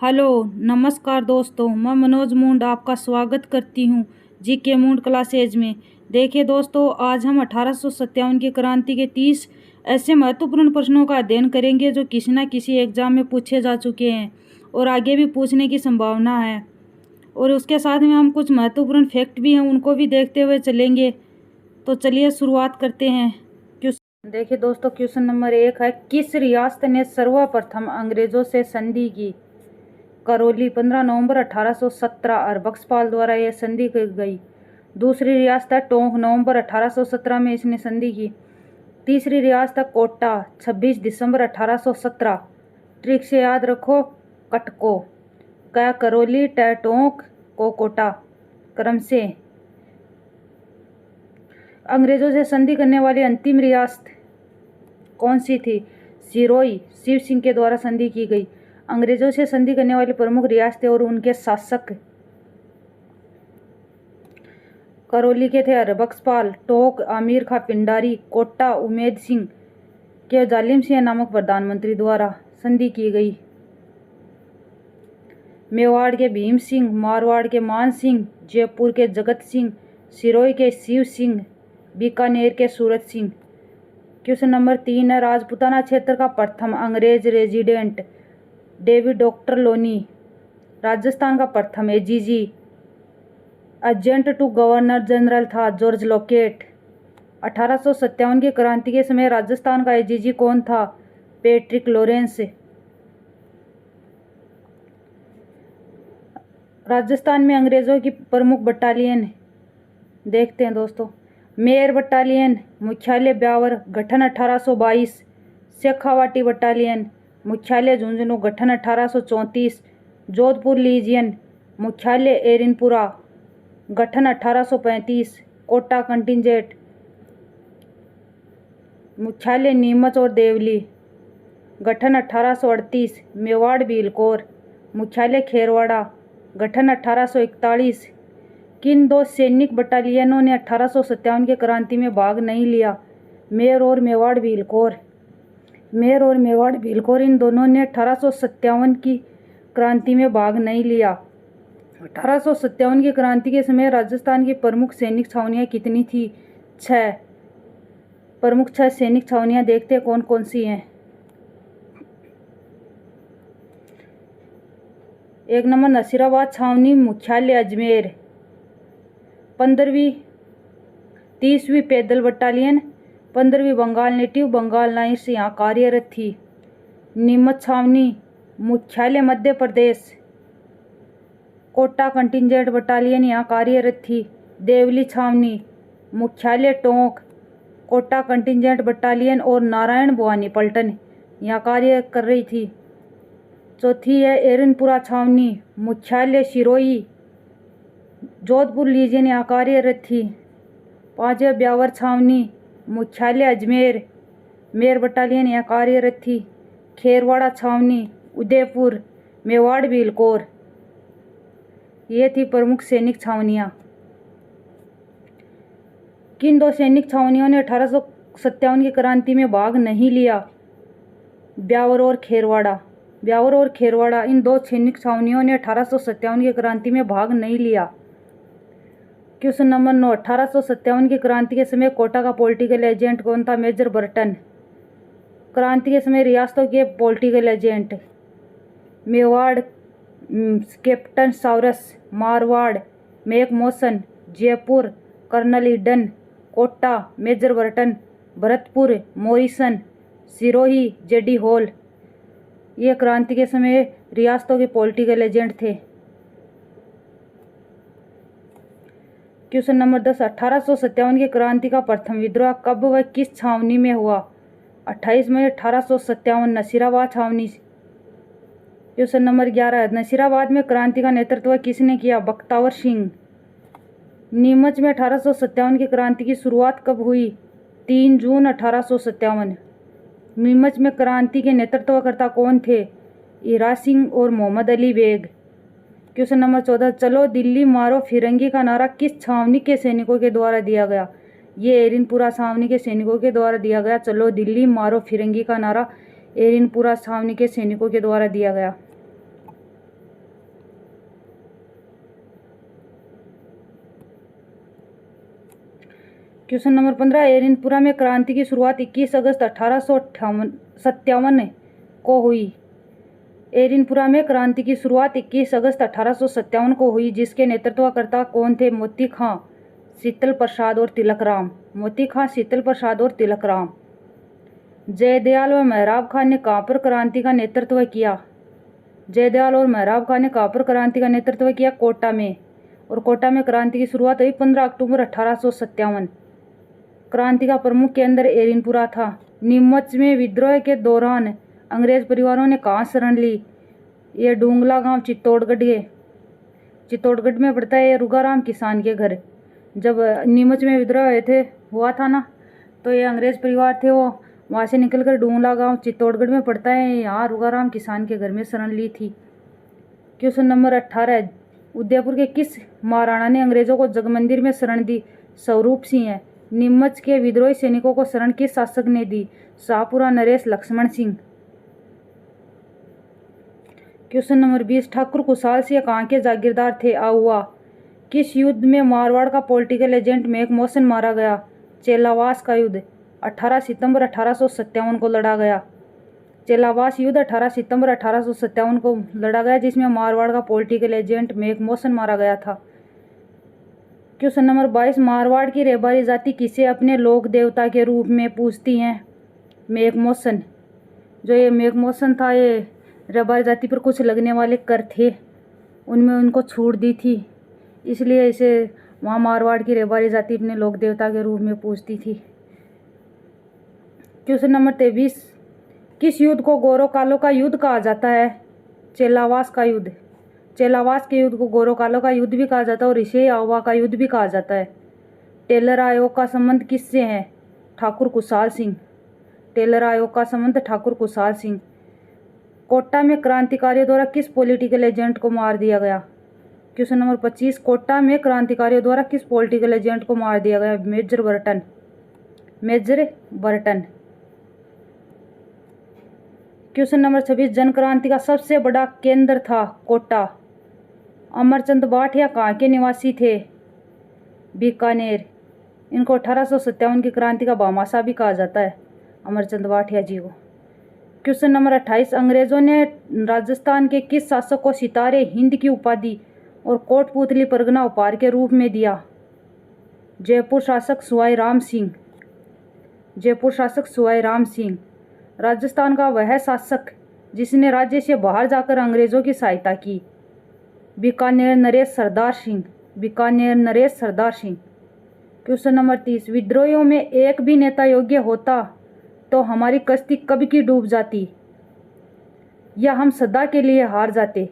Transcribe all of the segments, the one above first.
Hello नमस्कार दोस्तों, मैं मनोज मूंड आपका स्वागत करती हूँ जीके मूंड क्लासेज में। देखिए दोस्तों, आज हम 1857 की क्रांति के 30 ऐसे महत्वपूर्ण प्रश्नों का अध्ययन करेंगे जो किसी न किसी एग्जाम में पूछे जा चुके हैं और आगे भी पूछने की संभावना है। और उसके साथ में हम कुछ महत्वपूर्ण फैक्ट भी हैं, उनको भी देखते हुए चलेंगे। तो चलिए शुरुआत करते हैं। देखिए दोस्तों, क्वेश्चन नंबर 1 है, किस रियासत ने सर्वप्रथम अंग्रेजों से संधि की? करौली 15 नवंबर 1817 और बख्शपाल द्वारा यह संधि की गई। दूसरी रियासत है टोंक, नवंबर 1817 में इसने संधि की। तीसरी रियासत है कोटा, 26 दिसंबर 1817। ट्रिक से याद रखो, कटको क्या करौली टोंक को कोटा क्रम से। अंग्रेजों से संधि करने वाली अंतिम रियासत कौन सी थी? सिरोही, शिव सिंह के द्वारा संधि की गई। अंग्रेजों से संधि करने वाली प्रमुख रियासतें और उनके शासक करौली के थे बख्शपाल, टोंक आमिर खां पिंडारी, कोटा उमेद सिंह के जालिम सिंह नामक प्रधानमंत्री द्वारा संधि की गई। मेवाड़ के भीम सिंह, मारवाड़ के मान सिंह, जयपुर के जगत सिंह, सिरोही के शिव सिंह, बीकानेर के सूरत सिंह। क्वेश्चन नंबर 3 है, राजपूताना क्षेत्र का प्रथम अंग्रेज resident David Ochterlony. Rajasthan का प्रथम AGG agent to governor general था जॉर्ज लॉकेट। 1857 की क्रांति के समय राजस्थान का एजीजी कौन था? Patrick Lawrence. राजस्थान में अंग्रेजों की प्रमुख बटालियन देखते हैं दोस्तों। मेयर बटालियन, मुख्यालय ब्यावर, गठन 1822। शेखावाटी बटालियन, मुख्यालय झुंझुनू, गठन 1834। जोधपुर लीजियन, मुख्यालय एरिनपुरा, गठन 1835। कोटा कंटिंजेंट, मुख्यालय नीमच और देवली, गठन 1838। मेवाड़ भीलकोर, मुख्यालय खेरवाड़ा, गठन 1841। किन दो सैनिक बटालियनों ने 1857 की क्रांति में भाग नहीं लिया? मेयर और मेवाड़ भीलकोर। मेयर और मेवाड़ भीलकोर इन दोनों ने 1857 की क्रांति में भाग नहीं लिया। 1857 की क्रांति के समय राजस्थान की प्रमुख सैनिक छावनियाँ कितनी थी? 6 प्रमुख 6 सैनिक छावनियाँ देखते हैं कौन कौन सी हैं। 1 नंबर नसीराबाद छावनी, मुख्यालय अजमेर। 15वीं 30वीं पैदल बटालियन, 15वीं बंगाल नेटिव बंगाल लाइन्स यहाँ कार्यरत थी। नीमच छावनी, मुख्यालय मध्य प्रदेश, कोटा कंटिंजेंट बटालियन यहाँ कार्यरत थी। देवली छावनी, मुख्यालय टोंक, कोटा कंटिंजेंट बटालियन और नारायण भवानी पलटन यहाँ कार्य कर रही थी। चौथी है एरनपुरा छावनी, मुख्यालय सिरोही, जोधपुर लीजियन यहाँ कार्यरत थी। 5 ब्यावर छावनी, मुख्यालय अजमेर, मेयर बटालियन यहाँ कार्यरत थी। खेरवाड़ा छावनी, उदयपुर, मेवाड़ भीलकोर, ये थी प्रमुख सैनिक छावनियाँ। किन दो सैनिक छावनियों ने 1857 की क्रांति में भाग नहीं लिया? ब्यावर और खेरवाड़ा। ब्यावर और खेरवाड़ा इन दो सैनिक छावनियों ने 1857 की क्रांति में भाग नहीं लिया। क्वेश्चन नंबर 9, 1857 की क्रांति के समय कोटा का पॉलिटिकल एजेंट कौन था? Major Burton. क्रांति के समय रियासतों के political agent: Mewar captain Showers, Marwar Mac Mason, Jaipur colonel Eden, Kota major Burton, Bharatpur Morrison, Sirohi JD Hall. ये क्रांति के समय रियासतों के पॉलिटिकल एजेंट थे। क्वेश्चन नंबर 10, 1857 की क्रांति का प्रथम विद्रोह कब व किस छावनी में हुआ? 28 मई 1857, नसीराबाद छावनी। क्वेश्चन नंबर 11, नसीराबाद में क्रांति का नेतृत्व किसने किया? बख्तावर सिंह। नीमच में 1857 की क्रांति की शुरुआत कब हुई? 3 जून 1857। नीमच में क्रांति के नेतृत्वकर्ता कौन थे? हीरा सिंह और मोहम्मद अली बेग। क्वेश्चन नंबर 14, चलो दिल्ली मारो फिरंगी का नारा किस छावनी के सैनिकों के द्वारा दिया गया? ये एरिनपुरा छावनी के सैनिकों के द्वारा दिया गया। चलो दिल्ली मारो फिरंगी का नारा एरिनपुरा छावनी के सैनिकों के द्वारा दिया गया। क्वेश्चन नंबर 15, एरिनपुरा में क्रांति की शुरुआत 21 अगस्त 1857 को हुई। एरिनपुरा में क्रांति की शुरुआत 21 अगस्त 1857 को हुई, जिसके नेतृत्वकर्ता कौन थे? मोती खां, शीतल प्रसाद और तिलक राम। मोती खां, शीतल प्रसाद और तिलक राम। जयदयाल व मेहराब खान ने कहाँ पर क्रांति का नेतृत्व किया? जयदयाल और मेहराब खान ने कहाँ पर क्रांति का नेतृत्व किया? कोटा में। और कोटा में क्रांति की शुरुआत हुई 15 अक्टूबर 1857। क्रांति का प्रमुख केंद्र एरिनपुरा था। नीमच में विद्रोह के दौरान अंग्रेज परिवारों ने कहाँ शरण ली? ये डूंगला गांव चित्तौड़गढ़ में पड़ता है। ये रुगाराम किसान के घर। जब नीमच में विद्रोह हुआ था ना, तो ये अंग्रेज परिवार थे, वो वहाँ से निकलकर डूंगला गांव चित्तौड़गढ़ में पड़ता है, यहाँ रुगाराम किसान के घर में शरण ली थी। क्वेश्चन नंबर 18, उदयपुर के किस महाराणा ने अंग्रेजों को जगमंदिर में शरण दी? स्वरूप सिंह है। नीमच के विद्रोही सैनिकों को शरण किस शासक ने दी? शाहपुरा नरेश लक्ष्मण सिंह। क्वेश्चन नंबर 20, ठाकुर कुशाल सिंह कहाँ के जागीरदार थे? आहुआ। किस युद्ध में मारवाड़ का पॉलिटिकल एजेंट मैकमोहसन मारा गया? चेलावास का युद्ध 18 सितंबर 1857 को लड़ा गया। चेलावास युद्ध 18 सितंबर 1857 को लड़ा गया, जिसमें मारवाड़ का पॉलिटिकल एजेंट मैकमोहसन मारा गया था। क्वेश्चन नंबर 22, मारवाड़ की रेबारी जाति किसे अपने लोक देवता के रूप में पूजती हैं? मैकमोहसन। जो ये मैकमोहसन था, ये रेबारी जाति पर कुछ लगने वाले कर थे, उनमें उनको छूट दी थी, इसलिए इसे वहाँ मारवाड़ की रेबारी जाति अपने लोक देवता के रूप में पूजती थी। क्वेश्चन नंबर 23, किस युद्ध को गोरो कालो का युद्ध कहा जाता है? चेलावास का युद्ध। चेलावास के युद्ध को गोरो कालो का युद्ध भी कहा जाता है और इसे आहुआ का युद्ध भी कहा जाता है। टेलर आयोग का संबंध किससे है? ठाकुर कुशाल सिंह। टेलर आयोग का संबंध ठाकुर कुशाल सिंह। कोटा में क्रांतिकारियों द्वारा किस पॉलिटिकल एजेंट को मार दिया गया? क्वेश्चन नंबर 25, कोटा में क्रांतिकारियों द्वारा किस पॉलिटिकल एजेंट को मार दिया गया? Major Burton. Major Burton. Question number 26, Jan क्रांति का सबसे बड़ा केंद्र था कोटा। अमरचंद भाटिया कहाँ के निवासी थे? बीकानेर। इनको 1857 की क्रांति का भामाशाह भी कहा जाता है, अमरचंद भाटिया जी को। क्वेश्चन नंबर 28, अंग्रेजों ने राजस्थान के किस शासक को सितारे हिंद की उपाधि और कोटपुतली परगना उपहार के रूप में दिया? जयपुर शासक सुवाई राम सिंह। जयपुर शासक सुवाई राम सिंह। राजस्थान का वह शासक जिसने राज्य से बाहर जाकर अंग्रेजों की सहायता की? बीकानेर नरेश सरदार सिंह। बीकानेर नरेश सरदार सिंह। क्वेश्चन नंबर 30, विद्रोहियों में एक भी नेता योग्य होता तो हमारी कश्ती कब की डूब जाती या हम सदा के लिए हार जाते?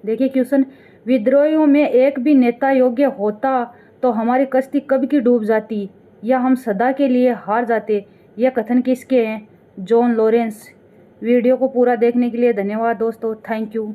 देखिए क्वेश्चन, विद्रोहियों में एक भी नेता योग्य होता तो हमारी कश्ती कब की डूब जाती या हम सदा के लिए हार जाते। यह कथन किसके हैं? John Lawrence. वीडियो को पूरा देखने के लिए धन्यवाद दोस्तों। Thank you.